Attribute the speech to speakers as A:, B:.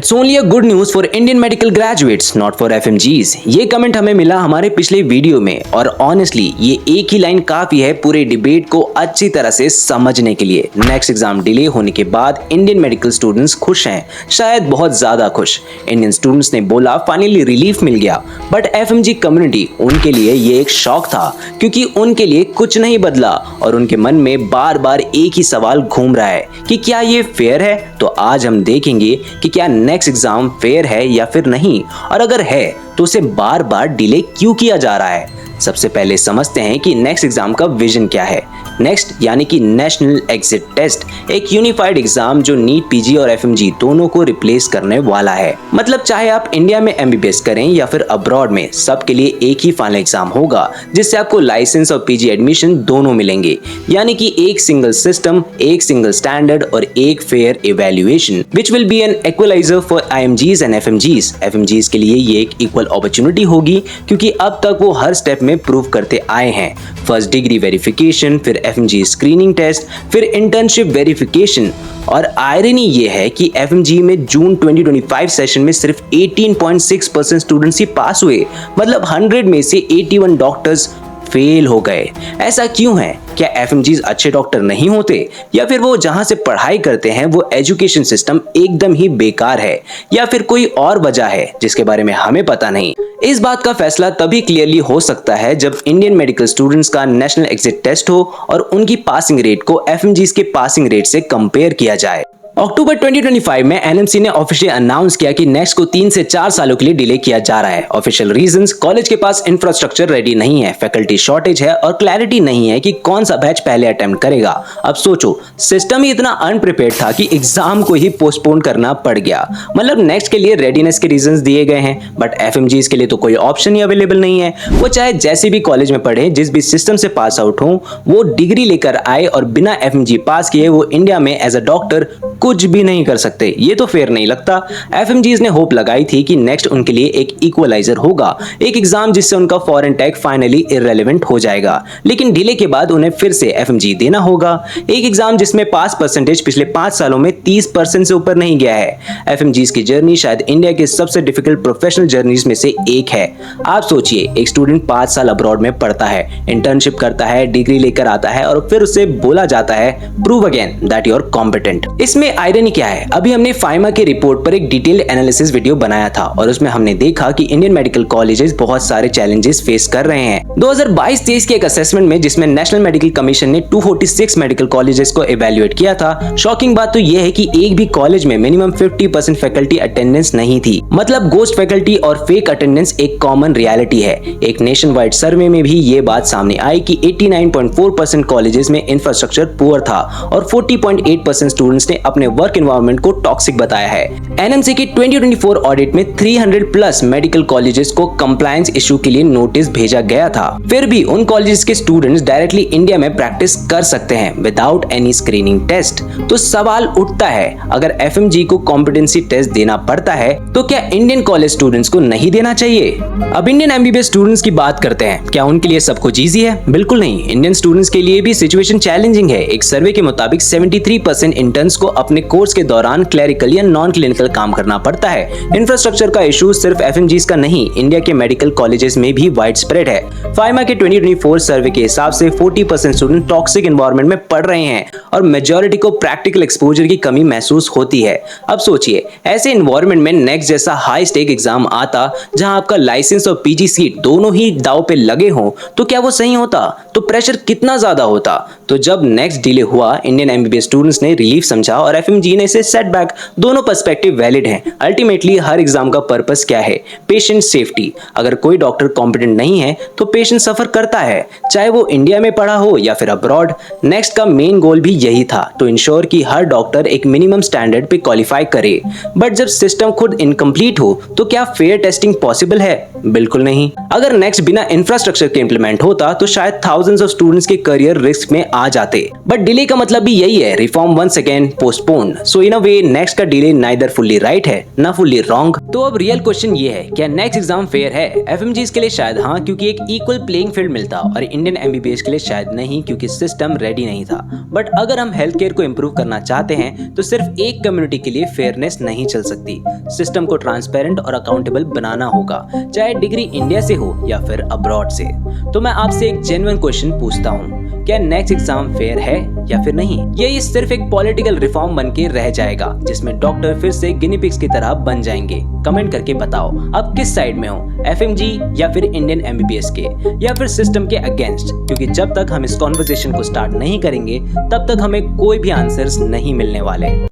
A: It's only a good news for Indian medical graduates, not for FMGs. ये comment हमें मिला हमारे पिछले वीडियो में और ऑनेस्टली ये एक ही लाइन काफी है पूरे डिबेट को अच्छी तरह से समझने के लिए। नेक्स्ट एग्जाम डिले होने के बाद इंडियन मेडिकल स्टूडेंट्स खुश हैं, शायद बहुत ज्यादा खुश। इंडियन स्टूडेंट्स ने बोला फाइनली रिलीफ मिल गया, बट एफएमजी कम्युनिटी उनके लिए ये एक शॉक था क्योंकि उनके लिए कुछ नहीं बदला और उनके मन में बार बार एक ही सवाल घूम रहा है कि क्या ये फेयर है। तो आज हम देखेंगे कि क्या नेक्स्ट एग्जाम फेयर है या फिर नहीं, और अगर है तो उसे बार बार डिले क्यों किया जा रहा है। सबसे पहले समझते हैं कि नेक्स्ट एग्जाम का विजन क्या है। नेक्स्ट यानी कि नेशनल एग्जिट टेस्ट एक यूनिफाइड एग्जाम जो नीट पीजी और एफएमजी दोनों को रिप्लेस करने वाला है। मतलब चाहे आप इंडिया में एमबीबीएस करें या फिर अब्रॉड में, सबके लिए एक ही फाइनल एग्जाम होगा जिससे आपको लाइसेंस और पीजी एडमिशन दोनों मिलेंगे। यानी कि एक सिंगल सिस्टम, एक सिंगल स्टैंडर्ड और एक fair evaluation which will be an equaliser for IMGs and FMGs. FMGs के लिए ये एक इक्वल अपॉर्चुनिटी होगी क्योंकि अब तक वो हर स्टेप में प्रूव करते आए हैं। फर्स्ट डिग्री वेरिफिकेशन, फिर एफएमजी स्क्रीनिंग टेस्ट, फिर इंटर्नशिप वेरिफिकेशन। और आयरनी ये है कि एफएमजी में जून 2025 सेशन में सिर्फ 18.6% स्टूडेंट्स ही पास हुए। मतलब 100 में से 81 डॉक्टर्स फेल हो गए। ऐसा क्यों है? क्या एफएमजीज अच्छे डॉक्टर नहीं होते या फिर वो जहां से पढ़ाई करते हैं वो एजुकेशन सिस्टम एकदम ही बेकार है, या फिर कोई और वजह है जिसके बारे में हमें पता नहीं। इस बात का फैसला तभी क्लियरली हो सकता है जब इंडियन मेडिकल स्टूडेंट्स का नेशनल एग्जिट टेस्ट हो और उनकी पासिंग रेट को एफएमजीज के पासिंग रेट से कंपेयर किया जाए। अक्टूबर 2025 में एनएमसी ने ऑफिशियली अनाउंस किया कि नेक्स्ट को 3 से 4 सालों के लिए डिले किया जा रहा है। ऑफिशियल रीजंस, कॉलेज के पास इंफ्रास्ट्रक्चर रेडी नहीं है, फैकल्टी शॉर्टेज है और क्लैरिटी नहीं है कि कौन सा बैच पहले अटेम्प्ट करेगा। अब सोचो, सिस्टम ही इतना अनप्रिपेयर्ड था कि एग्जाम को ही पोस्टपोन करना पड़ गया। मतलब नेक्स्ट के लिए रेडीनेस के रीजंस दिए गए हैं, बट एफएमजीज के लिए तो कोई ऑप्शन ही अवेलेबल नहीं है। वो चाहे जैसे भी कॉलेज में पढ़े, जिस भी सिस्टम से पास आउट हो, वो डिग्री लेकर आए और बिना एफएमजी पास किए वो इंडिया में एज अ डॉक्टर कुछ भी नहीं कर सकते। ये तो फेयर नहीं लगता। एफएमजीज ने होप लगाई थी कि नेक्स्ट उनके लिए एक इक्वलाइजर होगा, एक एग्जाम जिससे उनका फॉरेन टैग फाइनली इररेलेवेंट हो जाएगा। लेकिन डिले के बाद उन्हें फिर से एफएमजी देना होगा, एक एग्जाम जिसमें पास परसेंटेज पिछले 5 सालों में 30% से ऊपर नहीं गया है। एफएमजीज की जर्नी शायद इंडिया के सबसे डिफिकल्ट प्रोफेशनल जर्नीज में से एक है। आप सोचिए, एक स्टूडेंट 5 साल अब्रॉड में पढ़ता है, इंटर्नशिप करता है, डिग्री लेकर आता है और फिर उसे बोला जाता है prove again that you are competent. इसमें आयरनी क्या है? अभी हमने फाइमा की रिपोर्ट पर एक डिटेल्ड एनालिसिस वीडियो बनाया था और उसमें हमने देखा कि इंडियन मेडिकल कॉलेजेस बहुत सारे चैलेंजेस फेस कर रहे हैं। 2022-23 के एक असेसमेंट में जिसमें नेशनल मेडिकल कमीशन ने 246 मेडिकल कॉलेजेस को इवैल्यूएट किया था, शॉकिंग बात तो यह है कि एक भी कॉलेज में मिनिमम 50% फैकल्टी अटेंडेंस नहीं थी। मतलब गोस्ट फैकल्टी और फेक अटेंडेंस एक कॉमन रियलिटी है। एक नेशन वाइड सर्वे में भी ये बात सामने आई कि 89.4% कॉलेजेस में इंफ्रास्ट्रक्चर पुअर था और 40.8% स्टूडेंट्स ने अपने वर्क एनवायरनमेंट को टॉक्सिक बताया है। एनएमसी की 2024 ऑडिट में 300 प्लस मेडिकल कॉलेजेस को कंप्लायंस इशू के लिए नोटिस भेजा गया था। फिर भी उन कॉलेजेस के स्टूडेंट्स डायरेक्टली इंडिया में प्रैक्टिस कर सकते हैं विदाउट एनी स्क्रीनिंग टेस्ट। तो सवाल उठता है, अगर एफएमजी को कॉम्पिटेंसी टेस्ट देना पड़ता है तो क्या इंडियन कॉलेज स्टूडेंट्स को नहीं देना चाहिए? अब इंडियन एमबीबीएस स्टूडेंट्स की बात करते हैं। क्या उनके लिए सब कुछ इजी है? बिल्कुल नहीं। इंडियन स्टूडेंट्स के लिए भी सिचुएशन चैलेंजिंग है। एक सर्वे के मुताबिक 73% इंटर्न्स को अपने कोर्स के दौरान क्लरिकल या नॉन क्लिनिकल काम करना पड़ता है। इंफ्रास्ट्रक्चर का इशू सिर्फ एफएमजीज का नहीं, इंडिया के मेडिकल कॉलेजेस में भी वाइड स्प्रेड है। फाइमा के 2024 सर्वे के हिसाब से 40% स्टूडेंट टॉक्सिक एनवायरनमेंट में पढ़ रहे हैं और मेजॉरिटी को प्रैक्टिकल एक्सपोजर की कमी महसूस होती है। अब सोचिए, ऐसे एनवायरनमेंट में नेक्स्ट जैसा हाई स्टेक एग्जाम आता जहां आपका लाइसेंस और पीजी सीट दोनों ही दांव पे लगे हों, तो क्या वो सही होता? तो प्रेशर कितना ज्यादा होता? तो जब नेक्स्ट डिले हुआ, इंडियन एमबीबीएस स्टूडेंट्स ने रिलीफ समझा और एफएमजी ने इसे सेटबैक। दोनों पर्सपेक्टिव वैलिड हैं। अल्टीमेटली हर एग्जाम का पर्पस क्या है? Patient safety. अगर कोई डॉक्टर कॉम्पिटेंट नहीं है तो पेशेंट सफर करता है, चाहे वो इंडिया में पढ़ा हो या फिर अब्रॉड। नेक्स्ट का मेन गोल भी यही था, टू इंश्योर कि हर डॉक्टर एक मिनिमम स्टैंडर्ड पे क्वालिफाई करे। बट जब सिस्टम खुद इनकम्प्लीट हो तो क्या फेयर टेस्टिंग पॉसिबल है? बिल्कुल नहीं। अगर नेक्स्ट बिना इंफ्रास्ट्रक्चर के इंप्लीमेंट होता तो शायद थाउजेंड्स ऑफ स्टूडेंट्स के करियर रिस्क में आ जाते। बट डिले का मतलब भी यही है, reform once again postpone postponed. So in a way next का डिले नाइदर फुल्ली राइट है ना फुल्ली रॉन्ग। तो अब रियल क्वेश्चन ये है, क्या नेक्स्ट एग्जाम फेयर है? एफएमजीज के लिए शायद हाँ, क्योंकि एक इक्वल प्लेइंग फील्ड मिलता, और इंडियन एमबीबीएस के लिए शायद नहीं, क्योंकि सिस्टम रेडी नहीं था। बट अगर हम हेल्थ केयर को इम्प्रूव करना चाहते हैं तो सिर्फ एक कम्युनिटी के लिए फेयरनेस नहीं चल सकती। सिस्टम को ट्रांसपेरेंट और अकाउंटेबल बनाना होगा, चाहे डिग्री इंडिया से हो या फिर अब्रॉड से। तो मैं आपसे एक जेन्युइन क्वेश्चन पूछता हूँ, क्या नेक्स्ट एग्जाम फेयर है या फिर नहीं? ये सिर्फ एक पॉलिटिकल रिफॉर्म बन के रह जाएगा जिसमें डॉक्टर फिर से गिनी पिग्स की तरह बन जाएंगे? कमेंट करके बताओ आप किस साइड में हो, एफएमजी या फिर इंडियन एमबीबीएस के, या फिर सिस्टम के अगेंस्ट? क्योंकि जब तक हम इस कॉन्वर्सेशन को स्टार्ट नहीं करेंगे तब तक हमें कोई भी आंसर्स नहीं मिलने वाले।